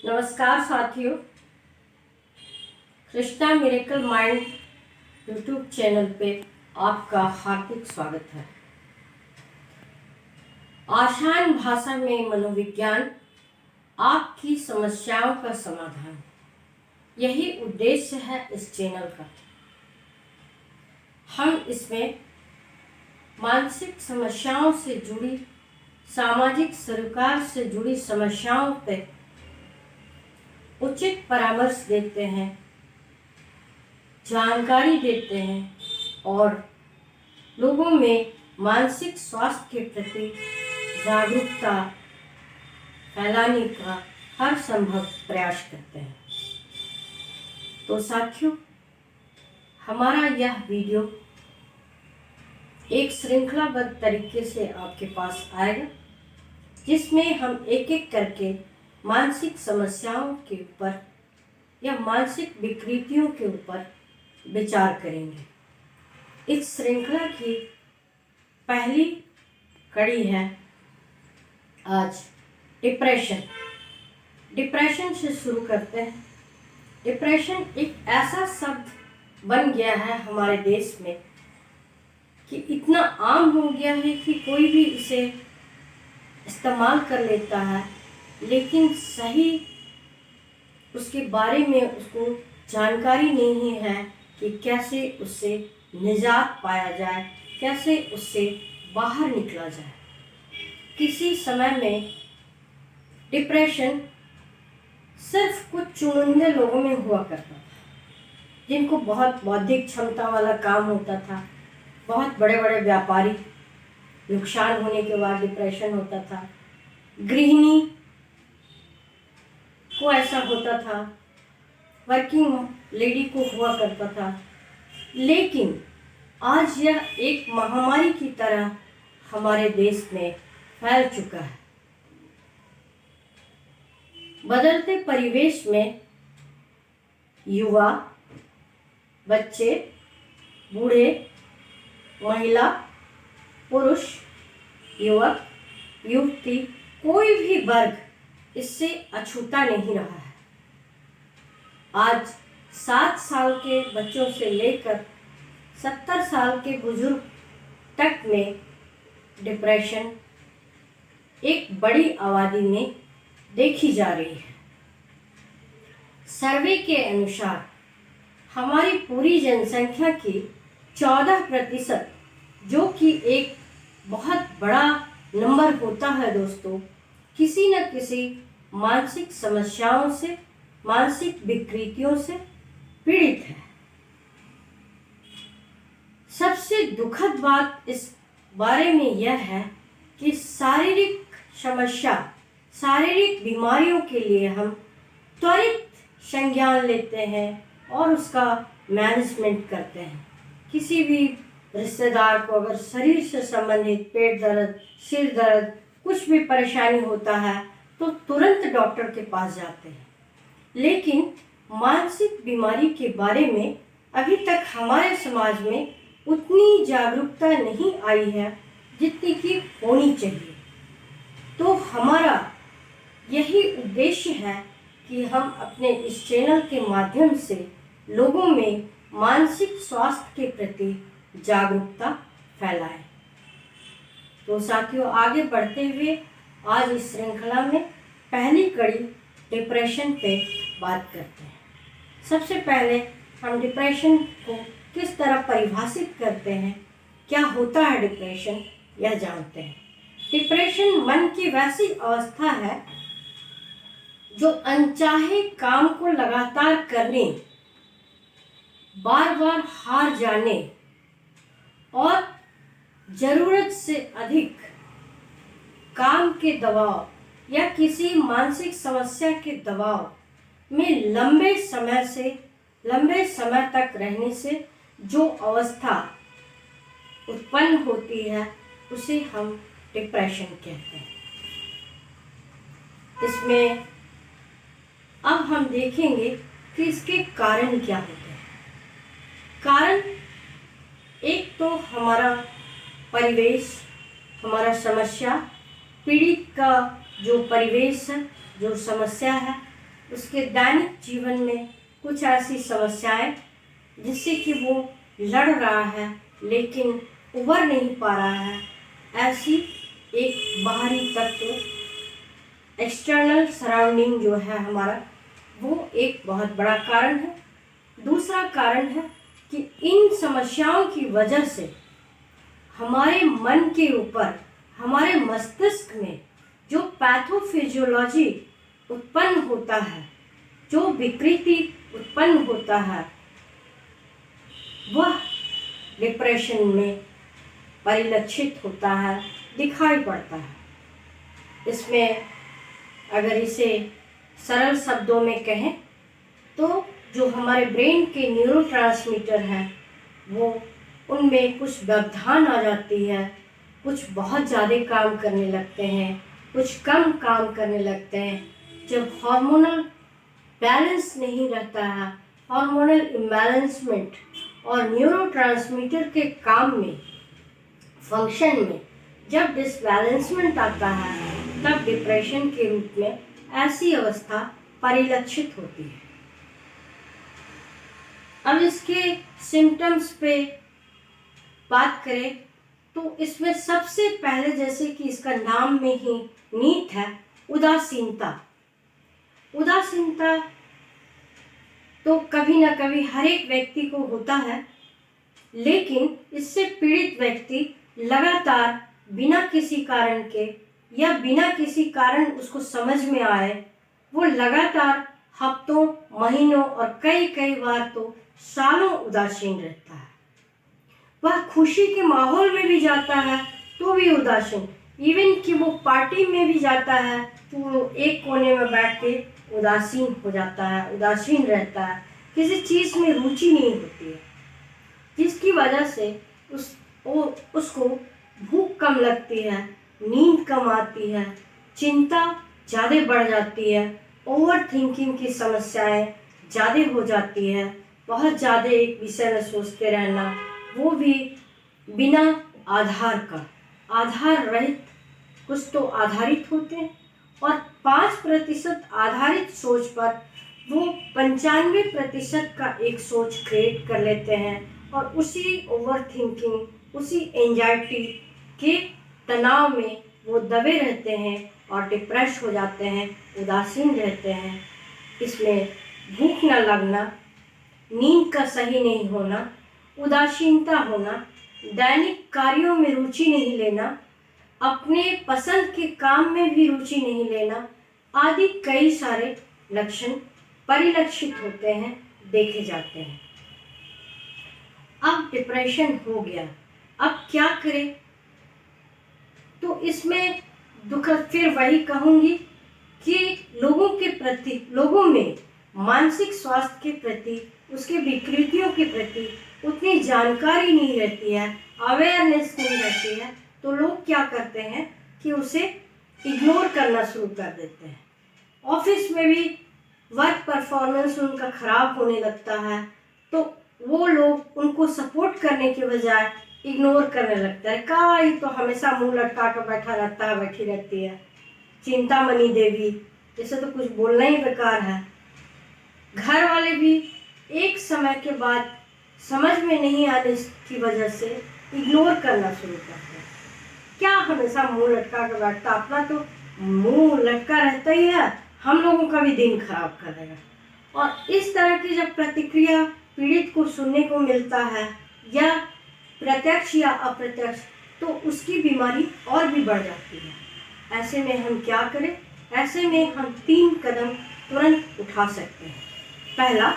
नमस्कार साथियों, Krishna miracle mind YouTube channel पे आपका हार्दिक स्वागत है। आसान भाषा में मनोविज्ञान, आपकी समस्याओं का समाधान, यही उद्देश्य है इस चैनल का। हम इसमें मानसिक समस्याओं से जुड़ी, सामाजिक सरोकार से जुड़ी समस्याओं पर उचित परामर्श देते हैं, जानकारी देते हैं और लोगों में मानसिक स्वास्थ्य के प्रति जागरूकता फैलाने का हर संभव प्रयास करते हैं। तो साथियों, हमारा यह वीडियो एक श्रृंखलाबद्ध तरीके से आपके पास आएगा, जिसमें हम एक एक करके मानसिक समस्याओं के ऊपर या मानसिक विकृतियों के ऊपर विचार करेंगे। इस श्रृंखला की पहली कड़ी है आज डिप्रेशन से शुरू करते हैं। डिप्रेशन एक ऐसा शब्द बन गया है हमारे देश में कि इतना आम हो गया है कि कोई भी इसे इस्तेमाल कर लेता है, लेकिन सही उसके बारे में उसको जानकारी नहीं है कि कैसे उससे निजात पाया जाए, कैसे उससे बाहर निकला जाए। किसी समय में डिप्रेशन सिर्फ कुछ चुनिंदे लोगों में हुआ करता था, जिनको बहुत बौद्धिक क्षमता वाला काम होता था। बहुत बड़े बड़े व्यापारी, नुकसान होने के बाद डिप्रेशन होता था। गृहिणी को ऐसा होता था, वर्किंग लेडी को हुआ करता था। लेकिन आज यह एक महामारी की तरह हमारे देश में फैल चुका है। बदलते परिवेश में युवा, बच्चे, बूढ़े, महिला, पुरुष, युवक, युवती, कोई भी वर्ग इससे अछूता नहीं रहा है। आज 7 साल के बच्चों से लेकर 70 साल के बुजुर्ग तक में डिप्रेशन एक बड़ी आबादी में देखी जा रही है। सर्वे के अनुसार हमारी पूरी जनसंख्या की 14%, जो कि एक बहुत बड़ा नंबर होता है दोस्तों, किसी न किसी मानसिक समस्याओं से, मानसिक विकृतियों से पीड़ित है। सबसे दुखद बात इस बारे में यह है कि शारीरिक समस्या, शारीरिक बीमारियों के लिए हम त्वरित संज्ञान लेते हैं और उसका मैनेजमेंट करते हैं। किसी भी रिश्तेदार को अगर शरीर से संबंधित पेट दर्द, सिर दर्द, कुछ भी परेशानी होता है तो तुरंत डॉक्टर के पास जाते हैं। लेकिन मानसिक बीमारी के बारे में अभी तक हमारे समाज में उतनी जागरूकता नहीं आई है जितनी कि होनी चाहिए। तो हमारा यही उद्देश्य है कि हम अपने इस चैनल के माध्यम से लोगों में मानसिक स्वास्थ्य के प्रति जागरूकता फैलाएं। तो साथियों, आगे बढ़ते हुए आज इस श्रृंखला में पहली कड़ी डिप्रेशन पे बात करते हैं। सबसे पहले हम डिप्रेशन को किस तरह परिभाषित करते हैं, क्या होता है डिप्रेशन, यह जानते हैं। डिप्रेशन मन की वैसी अवस्था है जो अनचाहे काम को लगातार करने, बार बार हार जाने और जरूरत से अधिक काम के दबाव या किसी मानसिक समस्या के दबाव में लंबे समय तक रहने से जो अवस्था उत्पन्न होती है उसे हम डिप्रेशन कहते हैं। इसमें अब हम देखेंगे कि इसके कारण क्या होते हैं। कारण एक तो हमारा परिवेश, हमारा समस्या, पीड़ित का जो परिवेश है, जो समस्या है, उसके दैनिक जीवन में कुछ ऐसी समस्याएं जिससे कि वो लड़ रहा है लेकिन उबर नहीं पा रहा है, ऐसी एक बाहरी तत्व, एक्सटर्नल सराउंडिंग जो है हमारा, वो एक बहुत बड़ा कारण है। दूसरा कारण है कि इन समस्याओं की वजह से हमारे मन के ऊपर, हमारे मस्तिष्क में जो पैथोफिजियोलॉजी उत्पन्न होता है, जो विकृति उत्पन्न होता है, वह डिप्रेशन में परिलक्षित होता है, दिखाई पड़ता है। इसमें अगर इसे सरल शब्दों में कहें तो जो हमारे ब्रेन के न्यूरोट्रांसमीटर हैं, वो उनमें कुछ व्यवधान आ जाती है, कुछ बहुत ज़्यादा काम करने लगते हैं, कुछ कम काम करने लगते हैं। जब हार्मोनल बैलेंस नहीं रहता है, हार्मोनल इम्बैलेंसमेंट और न्यूरोट्रांसमीटर के काम में, फंक्शन में जब डिसबैलेंसमेंट आता है, तब डिप्रेशन के रूप में ऐसी अवस्था परिलक्षित होती है। अब इसके सिम्टम्स पे बात करें तो इसमें सबसे पहले, जैसे कि इसका नाम में ही नीत है, उदासीनता। उदासीनता तो कभी ना कभी हर एक व्यक्ति को होता है, लेकिन इससे पीड़ित व्यक्ति लगातार बिना किसी कारण के या बिना किसी कारण उसको समझ में आए, वो लगातार हफ्तों, महीनों और कई कई बार तो सालों उदासीन रहता है। वह खुशी के माहौल में भी जाता है तो भी उदासीन, इवन कि वो पार्टी में भी जाता है तो वो एक कोने में बैठ के उदासीन हो जाता है, उदासीन रहता है, किसी चीज़ में रुचि नहीं होती है, जिसकी वजह से उसको भूख कम लगती है, नींद कम आती है, चिंता ज़्यादा बढ़ जाती है, ओवर थिंकिंग की समस्याएं ज़्यादा हो जाती है, बहुत ज़्यादा एक विषय में सोचते रहना, वो भी बिना आधार का, आधार रहित कुछ तो आधारित होते हैं, और 5% आधारित सोच पर वो 95% का एक सोच क्रिएट कर लेते हैं, और उसी ओवर थिंकिंग, उसी एंजाइटी के तनाव में वो दबे रहते हैं और डिप्रेस हो जाते हैं, उदासीन रहते हैं। इसमें भूख न लगना, नींद का सही नहीं होना, उदासीनता होना, दैनिक कार्यों में रुचि नहीं लेना, अपने पसंद के काम में भी रुचि नहीं लेना, आदि कई सारे लक्षण परिलक्षित होते हैं, देखे जाते हैं। अब डिप्रेशन हो गया, अब क्या करें? तो इसमें दुख, फिर वही कहूँगी कि लोगों के प्रति, लोगों में मानसिक स्वास्थ्य के प्रति, उसके विकृतियों के प्रति उतनी जानकारी नहीं रहती है, अवेयरनेस नहीं रहती है, तो लोग क्या करते हैं कि उसे इग्नोर करना शुरू कर देते हैं। ऑफिस में भी वर्क परफॉर्मेंस उनका खराब होने लगता है, तो वो लोग उनको सपोर्ट करने के बजाय इग्नोर करने लगता है। का ये तो हमेशा मुंह लटका कर बैठा रहता है, बैठी रहती है, चिंतामणि देवी, जैसे तो कुछ बोलना ही बेकार है। घर वाले भी एक समय के बाद समझ में नहीं आने की वजह से इग्नोर करना शुरू करते हैं। क्या हमेशा मुंह लटका कर बैठता, अपना तो मुंह लटका रहता ही है, हम लोगों का भी दिन खराब कर देगा। और इस तरह की जब प्रतिक्रिया पीड़ित को सुनने को मिलता है, या प्रत्यक्ष या अप्रत्यक्ष, तो उसकी बीमारी और भी बढ़ जाती है। ऐसे में हम क्या करें? ऐसे में हम 3 कदम तुरंत उठा सकते हैं। पहला,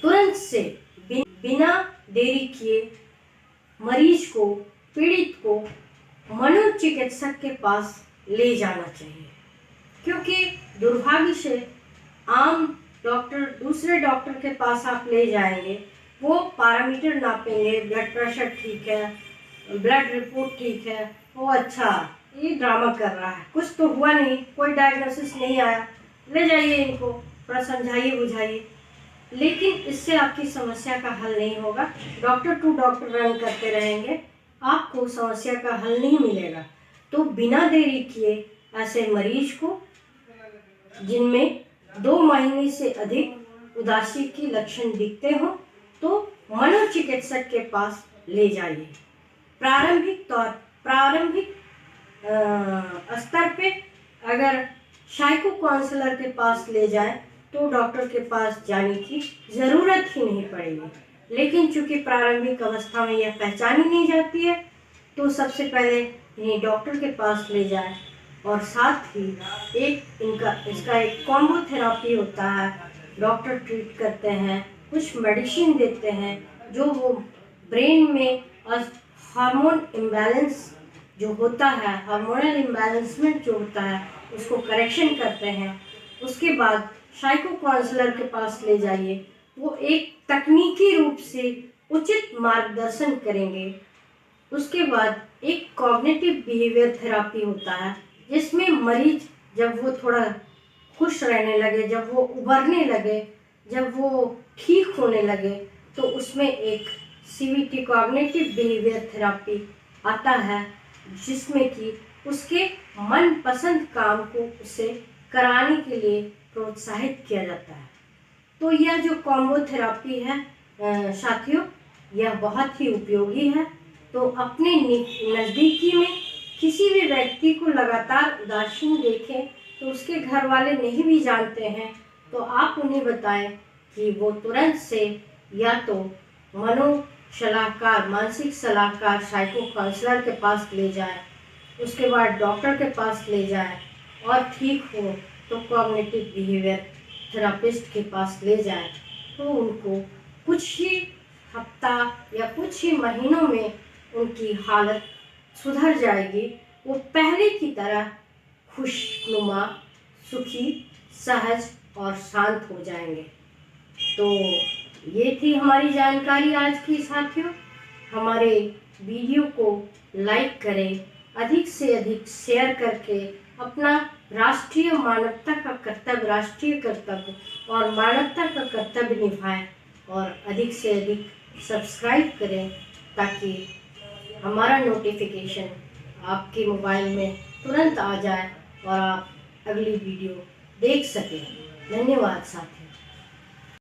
तुरंत से बिना देरी किए मरीज को, पीड़ित को मनोचिकित्सक के पास ले जाना चाहिए, क्योंकि दुर्भाग्य से आम डॉक्टर, दूसरे डॉक्टर के पास आप ले जाएंगे, वो पैरामीटर नापेंगे, ब्लड प्रेशर ठीक है, ब्लड रिपोर्ट ठीक है, वो अच्छा ये ड्रामा कर रहा है, कुछ तो हुआ नहीं, कोई डायग्नोसिस नहीं आया, ले जाइए इनको, थोड़ा समझाइए बुझाइए। लेकिन इससे आपकी समस्या का हल नहीं होगा। डॉक्टर टू डॉक्टर रन करते रहेंगे, आपको समस्या का हल नहीं मिलेगा। तो बिना देरी किए ऐसे मरीज को जिनमें 2 महीने से अधिक उदासी के लक्षण दिखते हो तो मनोचिकित्सक के पास ले जाइए। प्रारंभिक स्तर पे अगर साइको काउंसलर के पास ले जाए तो डॉक्टर के पास जाने की ज़रूरत ही नहीं पड़ेगी। लेकिन चूंकि प्रारंभिक अवस्था में यह पहचानी नहीं जाती है तो सबसे पहले इन्हें डॉक्टर के पास ले जाए और साथ ही इसका एक कॉम्बो थेरापी होता है। डॉक्टर ट्रीट करते हैं, कुछ मेडिसिन देते हैं जो वो ब्रेन में हार्मोन इम्बैलेंस जो होता है, हार्मोनल इम्बैलेंसमेंट जो होता है उसको करेक्शन करते हैं। उसके बाद साइको काउंसलर के पास ले जाइए, वो एक तकनीकी रूप से उचित मार्गदर्शन करेंगे। उसके बाद एक कॉग्निटिव बिहेवियर थेरापी होता है जिसमें मरीज जब वो थोड़ा खुश रहने लगे, जब वो उबरने लगे, जब वो ठीक होने लगे तो उसमें एक CBT कॉग्निटिव बिहेवियर थेरापी आता है जिसमें कि उसके मनपसंद काम को उसे कराने के लिए प्रोत्साहित किया जाता है। तो यह जो कॉम्बो थेरापी है साथियों, यह बहुत ही उपयोगी है। तो अपने नज़दीकी में किसी भी व्यक्ति को लगातार उदासीन देखें तो उसके घर वाले नहीं भी जानते हैं तो आप उन्हें बताएं कि वो तुरंत से या तो मानसिक सलाहकार साइको काउंसलर के पास ले जाए, उसके बाद डॉक्टर के पास ले जाए और ठीक हो तो कॉग्निटिव बिहेवियर थेरापिस्ट के पास ले जाए तो उनको कुछ ही हफ्ता या कुछ ही महीनों में उनकी हालत सुधर जाएगी। वो पहले की तरह खुशनुमा, सुखी, सहज और शांत हो जाएंगे। तो ये थी हमारी जानकारी आज की साथियों। हमारे वीडियो को लाइक करें, अधिक से अधिक शेयर करके अपना राष्ट्रीय कर्तव्य और मानवता का कर्तव्य निभाएं और अधिक से अधिक सब्सक्राइब करें ताकि हमारा नोटिफिकेशन आपके मोबाइल में तुरंत आ जाए और आप अगली वीडियो देख सकें। धन्यवाद साथियों।